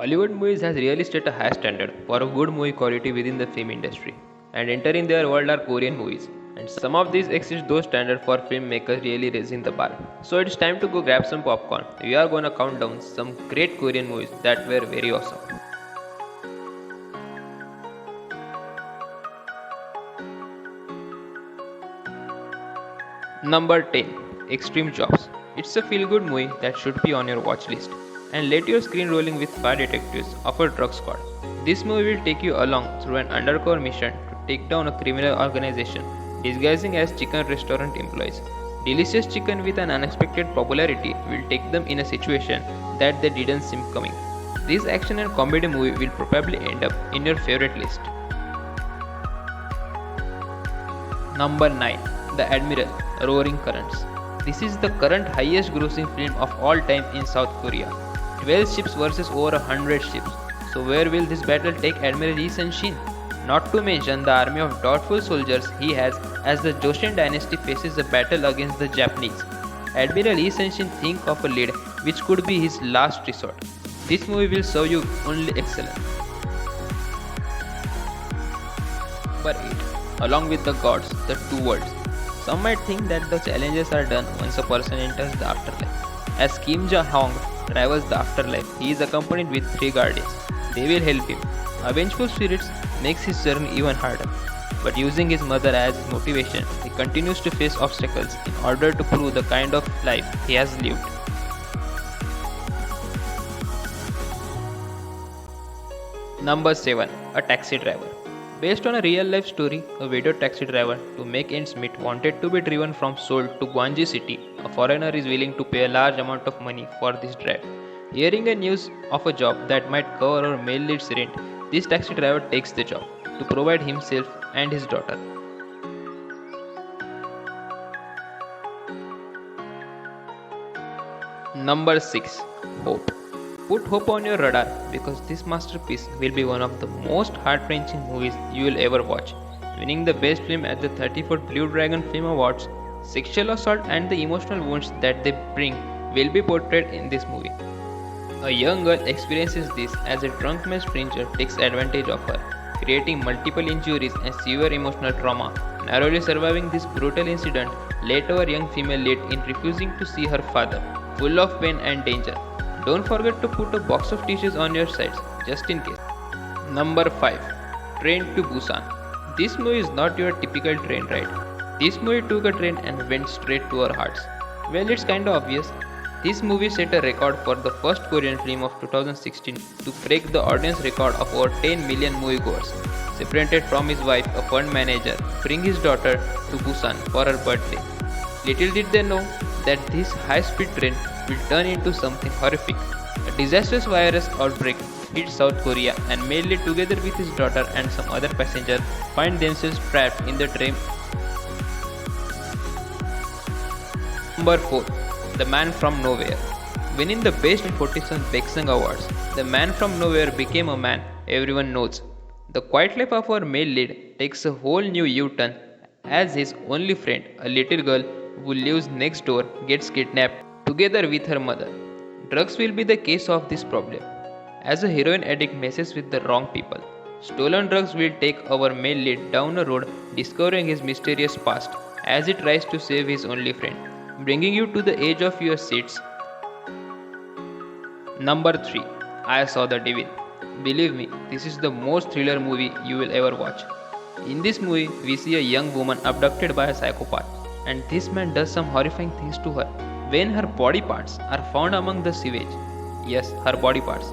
Hollywood movies has really set a high standard for a good movie quality within the film industry, and entering their world are Korean movies. And some of these exceed those standards for filmmakers really raising the bar. So it's time to go grab some popcorn. We are gonna count down some great Korean movies that were very awesome. Number 10, Extreme Jobs. It's a feel good movie that should be on your watch list. And let your screen rolling with fire detectives of a drug squad. This movie will take you along through an undercover mission to take down a criminal organization disguising as chicken restaurant employees. Delicious chicken with an unexpected popularity will take them in a situation that they didn't see coming. This action and comedy movie will probably end up in your favorite list. Number 9, The Admiral, Roaring Currents. This is the current highest grossing film of all time in South Korea. 12 ships versus over 100 ships. So where will this battle take Admiral Lee Sun-shin? Not to mention the army of doubtful soldiers he has as the Joseon dynasty faces a battle against the Japanese. Admiral Lee Sun-shin think of a lead which could be his last resort. This movie will serve you only excellence. Number 8, Along with the Gods, The Two Worlds. Some might think that the challenges are done once a person enters the afterlife. As Kim Ja-hong travels the afterlife, he is accompanied with three guardians. They will help him. A vengeful spirit makes his journey even harder. But using his mother as his motivation, he continues to face obstacles in order to prove the kind of life he has lived. Number 7, A Taxi Driver. Based on a real life story, a video taxi driver to make ends meet wanted to be driven from Seoul to Gwanji city. A foreigner is willing to pay a large amount of money for this drive. Hearing a news of a job that might cover our male lead's rent, this taxi driver takes the job to provide himself and his daughter. Number 6, Hope. Put hope on your radar because this masterpiece will be one of the most heart-wrenching movies you will ever watch. Winning the best film at the 34th Blue Dragon Film Awards, sexual assault and the emotional wounds that they bring will be portrayed in this movie. A young girl experiences this as a drunk male stranger takes advantage of her, creating multiple injuries and severe emotional trauma. Narrowly surviving this brutal incident led our young female lead in refusing to see her father, full of pain and danger. Don't forget to put a box of tissues on your sides, just in case. Number 5, Train to Busan. This movie is not your typical train ride. This movie took a train and went straight to our hearts. Well, it's kinda obvious. This movie set a record for the first Korean film of 2016 to break the audience record of over 10 million moviegoers. Separated from his wife, a fund manager, bring his daughter to Busan for her birthday. Little did they know that this high-speed train will turn into something horrific. A disastrous virus outbreak hit South Korea and Male Lead together with his daughter and some other passengers find themselves trapped in the train. Number 4, The Man from Nowhere. Winning the Best 47 Baeksang Awards, The Man from Nowhere became a man everyone knows. The quiet life of our male lead takes a whole new U-turn as his only friend, a little girl who lives next door, gets kidnapped together with her mother. Drugs will be the case of this problem. As a heroin addict messes with the wrong people, stolen drugs will take our male lead down a road discovering his mysterious past as he tries to save his only friend, bringing you to the edge of your seats. Number 3, I Saw the Devil. Believe me, this is the most thriller movie you will ever watch. In this movie, we see a young woman abducted by a psychopath, and this man does some horrifying things to her when her body parts are found among the sewage. Yes, her body parts.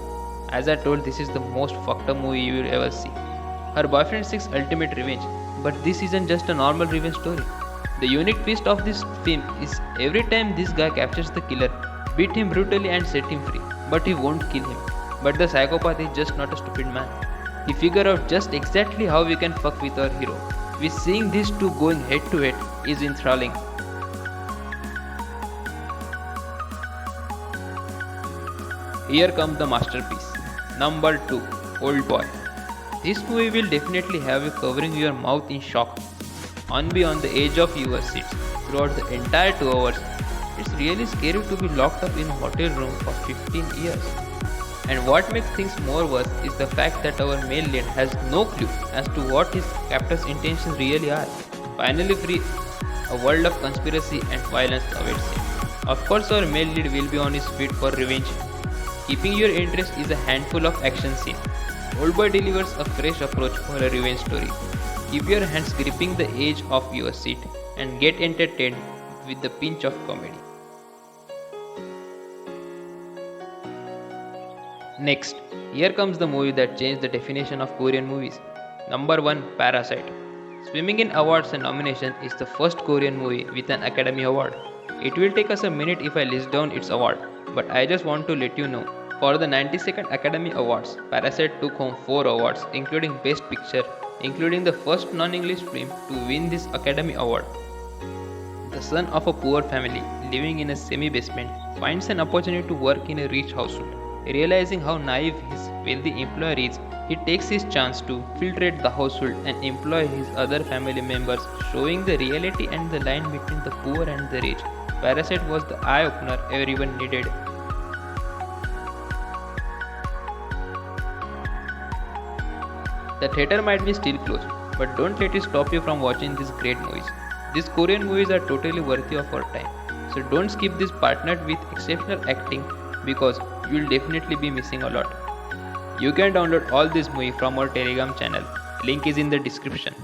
As I told, this is the most fucked up movie you will ever see. Her boyfriend seeks ultimate revenge, but this isn't just a normal revenge story. The unique twist of this film is every time this guy captures the killer, beat him brutally and set him free, but he won't kill him. But the psychopath is just not a stupid man. He figure out just exactly how we can fuck with our hero. We seeing these two going head to head is enthralling. Here comes the masterpiece. Number 2, Old Boy. This movie will definitely have you covering your mouth in shock on be on the edge of your seats throughout the entire 2 hours. It's really scary to be locked up in a hotel room for 15 years. And what makes things more worse is the fact that our male lead has no clue as to what his captor's intentions really are. Finally free, a world of conspiracy and violence awaits him. Of course, our male lead will be on his feet for revenge. Keeping your interest is a handful of action scene. Oldboy delivers a fresh approach for a revenge story. Keep your hands gripping the edge of your seat and get entertained with the pinch of comedy. Next, here comes the movie that changed the definition of Korean movies. Number 1, Parasite. Swimming in awards and nomination is the first Korean movie with an Academy Award. It will take us a minute if I list down its award, but I just want to let you know. For the 92nd Academy Awards, Parasite took home 4 awards, including Best Picture, including the first non-English film to win this Academy Award. The son of a poor family living in a semi-basement finds an opportunity to work in a rich household. Realizing how naive his wealthy employer is, he takes his chance to filtrate the household and employ his other family members, showing the reality and the line between the poor and the rich. Parasite was the eye-opener everyone needed. The theater might be still closed, but don't let it stop you from watching these great movies. These Korean movies are totally worthy of our time. So don't skip this partnered with exceptional acting because you'll definitely be missing a lot. You can download all these movies from our Telegram channel. Link is in the description.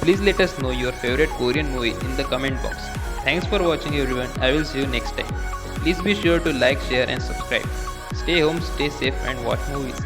Please let us know your favorite Korean movie in the comment box. Thanks for watching everyone. I will see you next time. Please be sure to like, share and subscribe. Stay home, stay safe and watch movies.